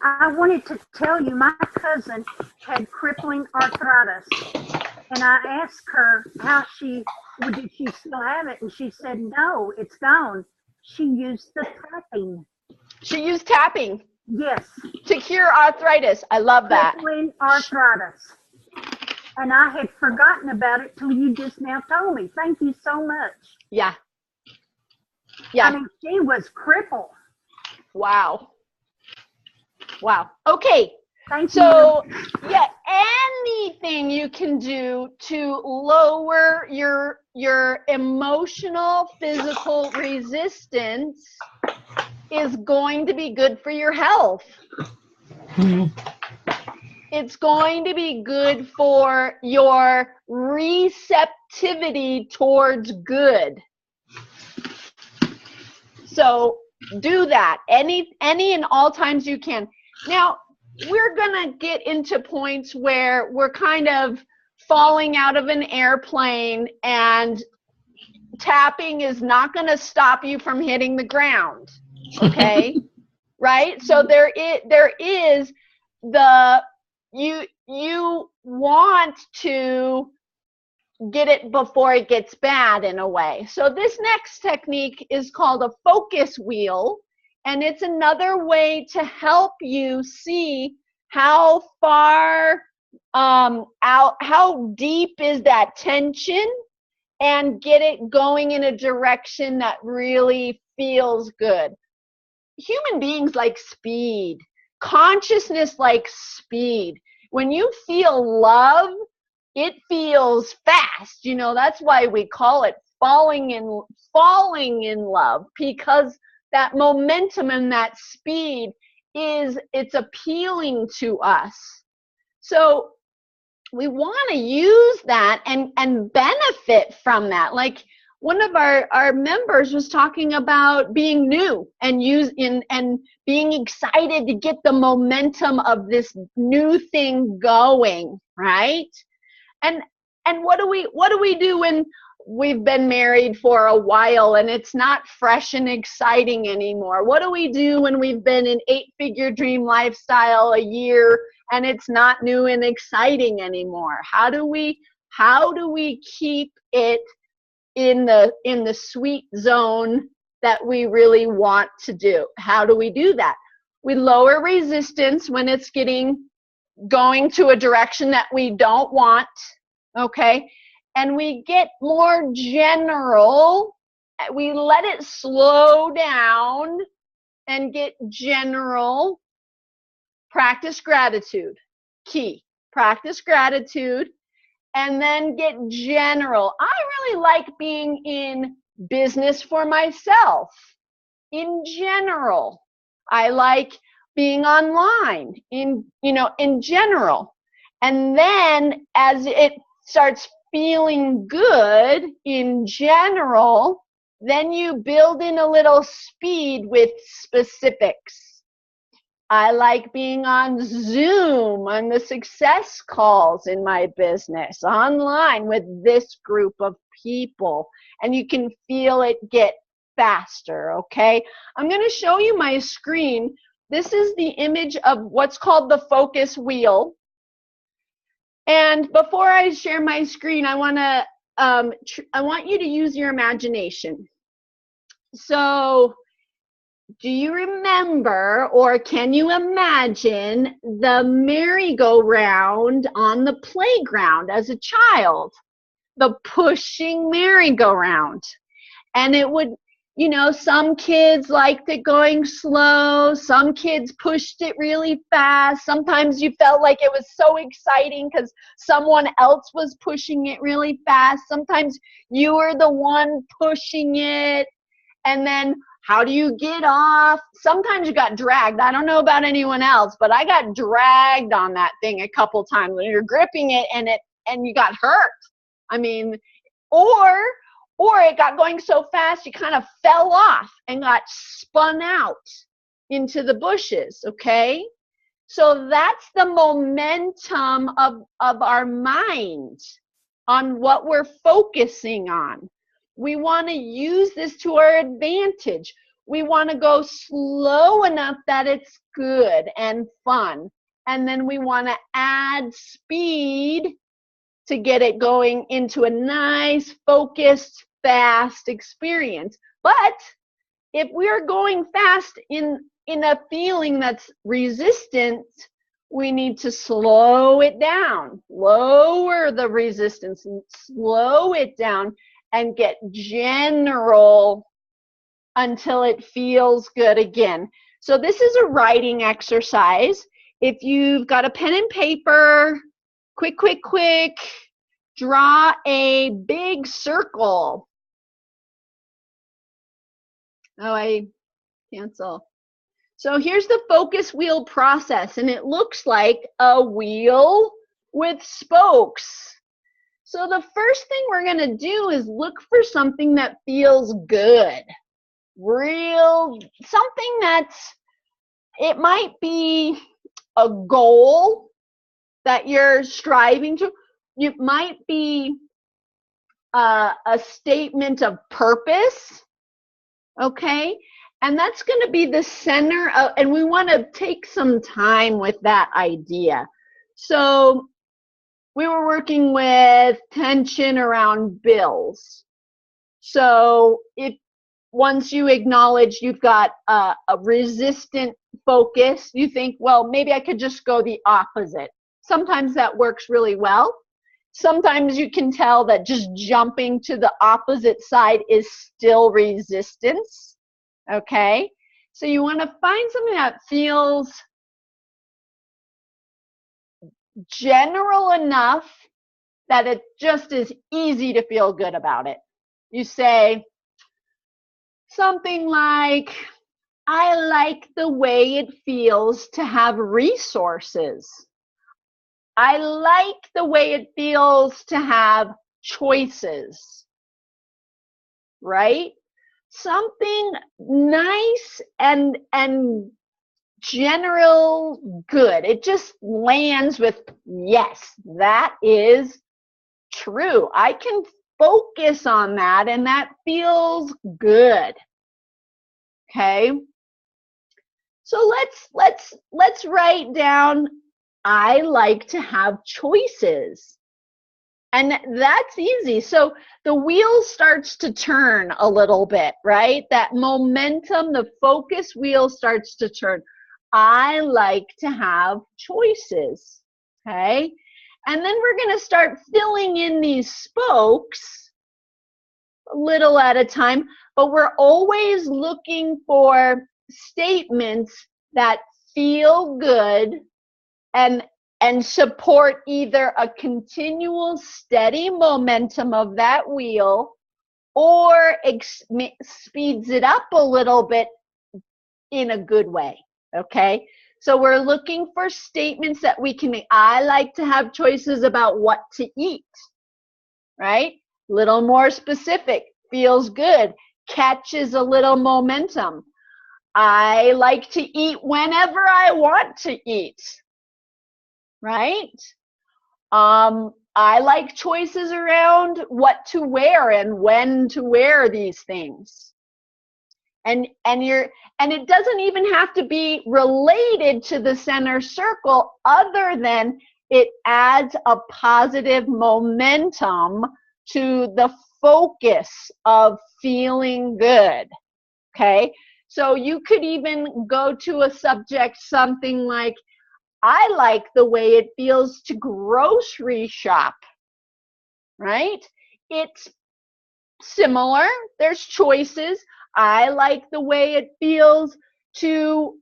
Speaker 9: I wanted to tell you my cousin had crippling arthritis, and I asked her did she still have it, and she said no, it's gone. She used the tapping.
Speaker 1: She used tapping.
Speaker 9: Yes.
Speaker 1: To cure arthritis. I love that.
Speaker 9: Crippling arthritis. And I had forgotten about it till you just now told me. Thank you so much.
Speaker 1: Yeah. Yeah.
Speaker 9: I mean, she was crippled.
Speaker 1: Wow. Wow. Okay.
Speaker 9: Thank
Speaker 1: So,
Speaker 9: you.
Speaker 1: yeah, anything you can do to lower your emotional, physical resistance is going to be good for your health.
Speaker 6: Mm-hmm.
Speaker 1: It's going to be good for your receptivity towards good. So do that any and all times you can. Now, we're going to get into points where we're kind of falling out of an airplane, and tapping is not going to stop you from hitting the ground. Okay? Right? So there is the you want to get it before it gets bad in a way. So this next technique is called a focus wheel, and it's another way to help you see how far out, how deep is that tension, and get it going in a direction that really feels good. Human beings like speed. Consciousness likes speed. When you feel love, it feels fast. That's why we call it falling in love, because that momentum and that speed it's appealing to us. So we want to use that and benefit from that. Like one of our members was talking about being new and being excited to get the momentum of this new thing going, right? And what do we do when we've been married for a while and it's not fresh and exciting anymore? What do we do when we've been in 8-figure dream lifestyle a year and it's not new and exciting anymore? How do we keep it in the sweet zone that we really want to do? How do we do that? We lower resistance when it's going to a direction that we don't want, okay? And we get more general. We let it slow down and get general. Practice gratitude. Key. Practice gratitude. And then get general. I really like being in business for myself. In general. I like being online in general. And then as it starts feeling good in general, then you build in a little speed with specifics. I like being on Zoom, on the success calls in my business, online with this group of people. And you can feel it get faster, okay? I'm going to show you my screen. This is the image of what's called the focus wheel. And before I share my screen, I want you to use your imagination. So, do you remember, or can you imagine the merry-go-round on the playground as a child? The pushing merry-go-round. And it would, you know, some kids liked it going slow. Some kids pushed it really fast. Sometimes you felt like it was so exciting because someone else was pushing it really fast. Sometimes you were the one pushing it. And then how do you get off? Sometimes you got dragged. I don't know about anyone else, but I got dragged on that thing a couple times when you're gripping it and you got hurt. I mean, or it got going so fast you kind of fell off and got spun out into the bushes, okay? So that's the momentum of our mind on what we're focusing on. We want to use this to our advantage. We want to go slow enough that it's good and fun. And then we want to add speed to get it going into a nice, focused, fast experience. But if we're going fast in a feeling that's resistant, we need to slow it down, lower the resistance, and slow it down and get general until it feels good again. So this is a writing exercise. If you've got a pen and paper, quick, draw a big circle. Oh, I cancel. So here's the focus wheel process, and it looks like a wheel with spokes. So the first thing we're going to do is look for something that feels good. Something that's, it might be a goal that you're striving to. It might be a statement of purpose, okay? And that's going to be the center of, and we want to take some time with that idea. So we were working with tension around bills. So once you acknowledge you've got a resistant focus, you think, well, maybe I could just go the opposite. Sometimes that works really well. Sometimes you can tell that just jumping to the opposite side is still resistance. Okay? So you want to find something that feels general enough that it just is easy to feel good about it. You say something like, I like the way it feels to have resources. I like the way it feels to have choices, right? Something nice and general good. It just lands with, yes, that is true. I can focus on that and that feels good. Okay? So let's write down, I like to have choices. And that's easy. So the wheel starts to turn a little bit, right? That momentum, the focus wheel starts to turn. I like to have choices, okay? And then we're going to start filling in these spokes a little at a time, but we're always looking for statements that feel good and support either a continual steady momentum of that wheel or speeds it up a little bit in a good way, okay? So we're looking for statements that we can, I like to have choices about what to eat, right? Little more specific, feels good, catches a little momentum. I like to eat whenever I want to eat, right? I like choices around what to wear and when to wear these things. And it doesn't even have to be related to the center circle, other than it adds a positive momentum to the focus of feeling good. Okay? So you could even go to a subject, something like, I like the way it feels to grocery shop, right? It's similar. There's choices. I like the way it feels to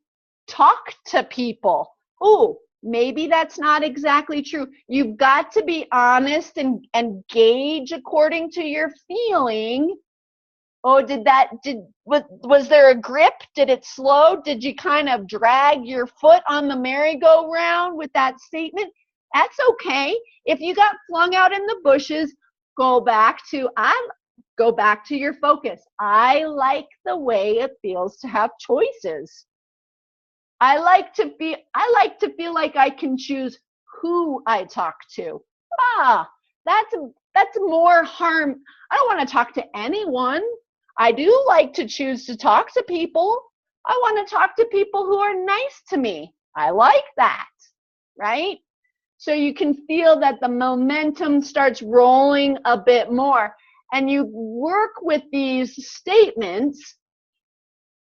Speaker 1: talk to people. Oh, maybe that's not exactly true. You've got to be honest and gauge according to your feeling. Oh, was there a grip? Did it slow? Did you kind of drag your foot on the merry-go-round with that statement? That's okay. If you got flung out in the bushes, go back to your focus. I like the way it feels to have choices. I like to feel like I can choose who I talk to. That's more harm. I don't want to talk to anyone. I do like to choose to talk to people. I want to talk to people who are nice to me. I like that, right? So you can feel that the momentum starts rolling a bit more. And you work with these statements.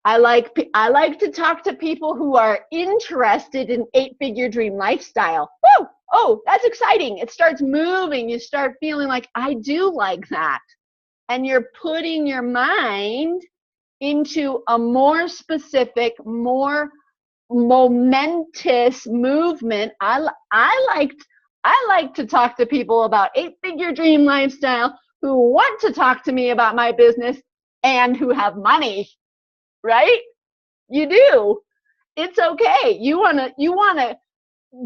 Speaker 1: I like to talk to people who are interested in 8-figure dream lifestyle. Woo! Oh, that's exciting. It starts moving. You start feeling like, I do like that. And you're putting your mind into a more specific, more momentous movement. I like to talk to people about 8-figure dream lifestyle who want to talk to me about my business and who have money, right? You do. It's okay. You wanna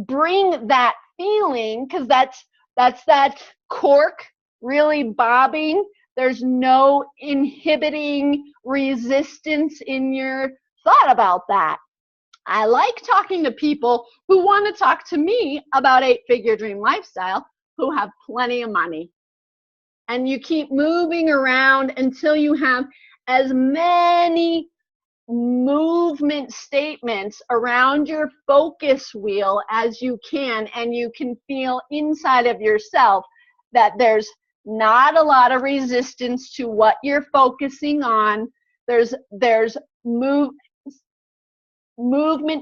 Speaker 1: bring that feeling, because that's that cork really bobbing. There's no inhibiting resistance in your thought about that. I like talking to people who want to talk to me about 8-figure dream lifestyle who have plenty of money. And you keep moving around until you have as many movement statements around your focus wheel as you can, and you can feel inside of yourself that there's not a lot of resistance to what you're focusing on. There's movement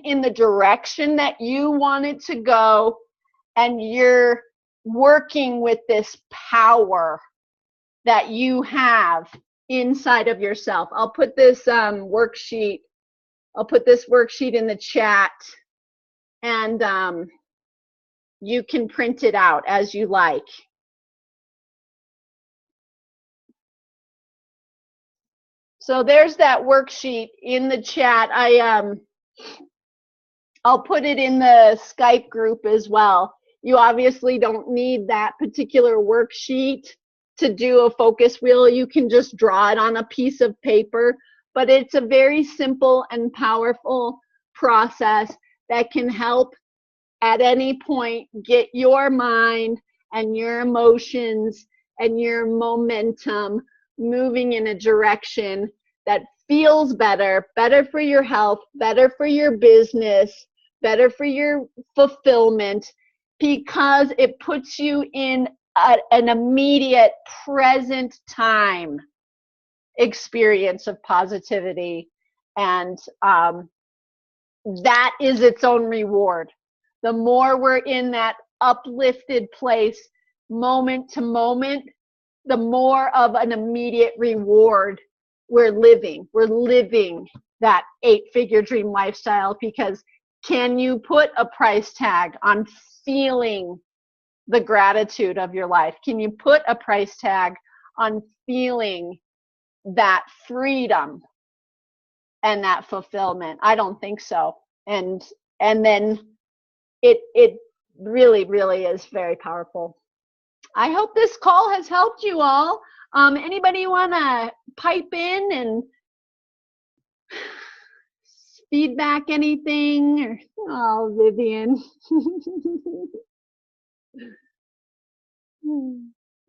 Speaker 1: in the direction that you want it to go, and you're working with this power that you have inside of yourself. I'll put this worksheet in the chat, and you can print it out as you like. So there's that worksheet in the chat. I'll put it in the Skype group as well. You obviously don't need that particular worksheet to do a focus wheel. You can just draw it on a piece of paper, but it's a very simple and powerful process that can help at any point get your mind and your emotions and your momentum moving in a direction that feels better for your health, better for your business, better for your fulfillment, because it puts you in an immediate present time experience of positivity. And that is its own reward. The more we're in that uplifted place, moment to moment, the more of an immediate reward we're living. We're living that 8-figure dream lifestyle, because can you put a price tag on feeling the gratitude of your life? Can you put a price tag on feeling that freedom and that fulfillment? I don't think so. And then it really, really is very powerful. I hope this call has helped you all. Anybody want to pipe in and feedback, anything? Or, oh, Vivian.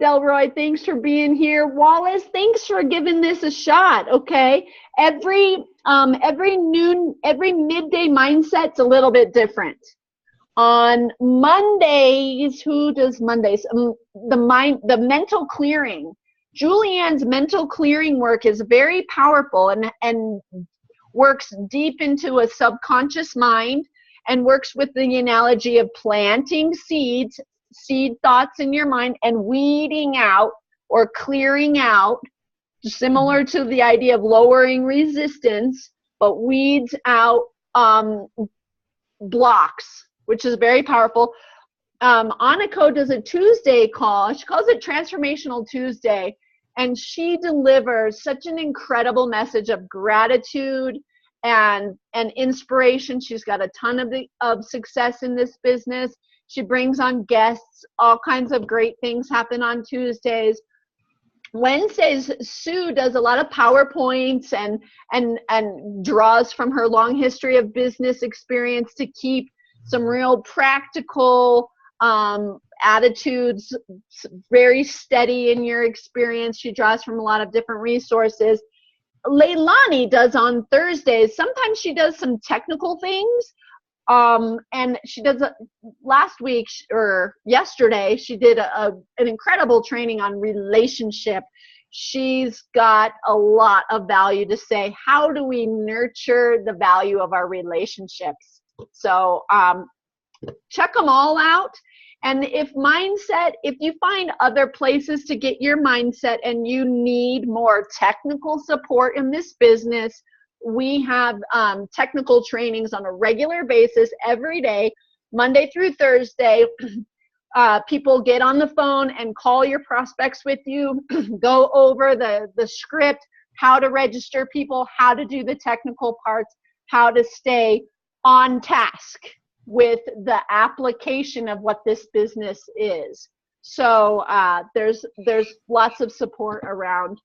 Speaker 1: Delroy, thanks for being here. Wallace, thanks for giving this a shot. Okay, every midday mindset's a little bit different. On Mondays, who does Mondays? The mental clearing. Julianne's mental clearing work is very powerful and works deep into a subconscious mind and works with the analogy of planting seed thoughts in your mind and weeding out or clearing out, similar to the idea of lowering resistance, but weeds out blocks, which is very powerful. Aniko does a Tuesday call. She calls it Transformational Tuesday, and she delivers such an incredible message of gratitude and inspiration. She's got a ton of success in this business. She brings on guests. All kinds of great things happen on Tuesdays. Wednesdays, Sue does a lot of PowerPoints and draws from her long history of business experience to keep some real practical attitudes very steady in your experience. She draws from a lot of different resources. Leilani does on Thursdays. Sometimes she does some technical things. And she does last week or yesterday, she did an incredible training on relationship. She's got a lot of value to say. How do we nurture the value of our relationships? So check them all out. And if you find other places to get your mindset and you need more technical support in this business, we have technical trainings on a regular basis every day, Monday through Thursday. People get on the phone and call your prospects with you, go over the script, how to register people, how to do the technical parts, how to stay on task with the application of what this business is. So there's lots of support around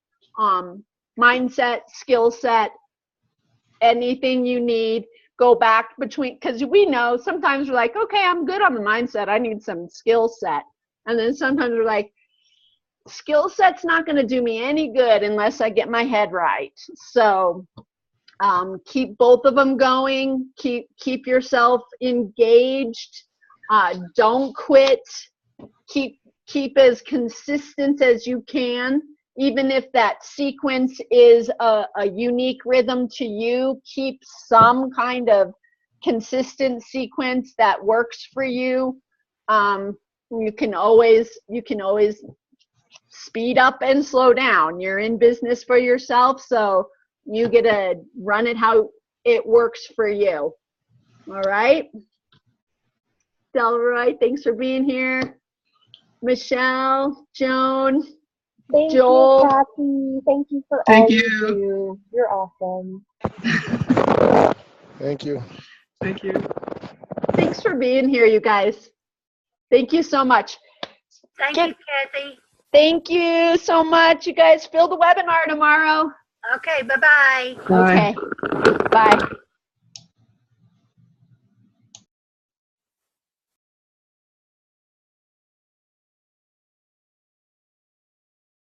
Speaker 1: mindset, skill set, anything you need. Go back between, because we know sometimes we're like, okay, I'm good on the mindset, I need some skill set. And then sometimes we're like, skill set's not going to do me any good unless I get my head right. So keep both of them going. Keep yourself engaged. Don't quit. Keep as consistent as you can. Even if that sequence is a unique rhythm to you, keep some kind of consistent sequence that works for you. You can always speed up and slow down. You're in business for yourself, so you get to run it how it works for you. All right? Delroy, thanks for being here. Michelle, Joan,
Speaker 5: Thank
Speaker 1: Joel.
Speaker 5: you, Kathy. Thank you for
Speaker 6: Thank
Speaker 5: all
Speaker 6: you.
Speaker 5: you do. You're awesome.
Speaker 2: Thank you.
Speaker 6: Thank you.
Speaker 1: Thanks for being here, you guys. Thank you so much.
Speaker 9: Thank you, Kathy.
Speaker 1: Thank you so much. You guys fill the webinar tomorrow.
Speaker 9: Okay, bye-bye.
Speaker 6: Bye.
Speaker 1: Okay. Bye.